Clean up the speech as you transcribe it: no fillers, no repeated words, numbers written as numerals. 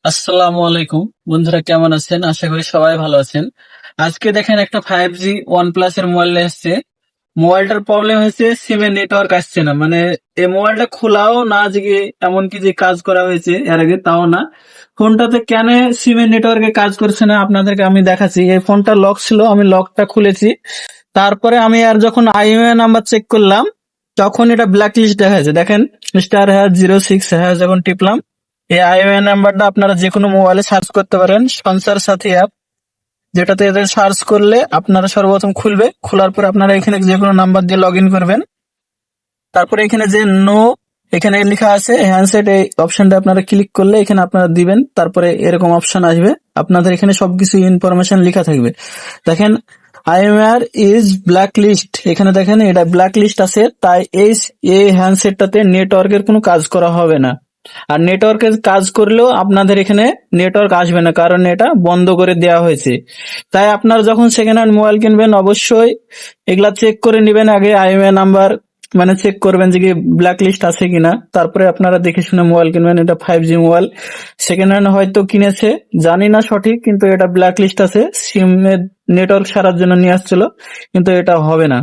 আসসালামু আলাইকুম বন্ধুরা, কেমন আছেন? আশা করি সবাই ভালো আছেন। আজকে দেখেন একটা 5G OnePlus এর মোবাইল এসেছে। মোবাইলটার প্রবলেম হয়েছে সিমের নেটওয়ার্ক আসছে না। মানে এই মোবাইলটা খোলাও না, যে এমনকি যে কাজ করা হয়েছে এর আগে তাও না। ফোনটাতে কেন সিমের নেটওয়ার্কে কাজ করছে না আপনাদেরকে আমি দেখাচ্ছি। এই ফোনটা লক ছিল, আমি লকটা খুলেছি। তারপরে আমি আর যখন আইএমইআই নাম্বার চেক করলাম, তখন এটা ব্ল্যাক লিস্ট দেখাচ্ছে। দেখেন, *#06# যখন টিপলাম, এই আইএমইআই নাম্বারটা আপনারা যে কোনো মোবাইলে সার্চ করতে পারেন। সঞ্চার সাথী অ্যাপ, যেটাতে এদের সার্চ করলে আপনারা সর্বপ্রথম খুলবে। খোলার পর আপনারা এখানে যে কোনো নাম্বার দিয়ে লগ ইন করবেন। তারপরে এখানে যে নো, এখানে লেখা আছে হ্যান্ডসেট, এই অপশনটা আপনারা ক্লিক করলে এখানে আপনারা দিবেন। তারপরে এরকম অপশন আসবে, আপনাদের এখানে সবকিছু ইনফরমেশন লেখা থাকবে। দেখেন, আইএমআর ইজ ব্ল্যাক লিস্ট, এখানে দেখেন এটা ব্ল্যাক লিস্ট আছে। তাই এই হ্যান্ডসেটটাতে নেটওয়ার্কের কোনো কাজ করা হবে না। আর নেটওয়ার্কের কাজ করলেও আপনাদের এখানে নেটওয়ার্ক আসবে না, কারণ এটা বন্ধ করে দেওয়া হয়েছে। তাই আপনারা যখন সেকেন্ড হ্যান্ড মোবাইল কিনবেন, অবশ্যই এগুলা চেক করে নেবেন আগে। আইএমআই নাম্বার মানে চেক করবেন যে কি ব্ল্যাক লিস্ট আছে কিনা, তারপরে আপনারা দেখে শুনে মোবাইল কিনবেন। এটা 5G মোবাইল, সেকেন্ড হ্যান্ড হয়তো কিনেছে, জানি না সঠিক, কিন্তু এটা ব্ল্যাক লিস্ট আছে। সিম নেটওয়ার্ক সারার জন্য নিয়ে আসছিল, কিন্তু এটা হবে না।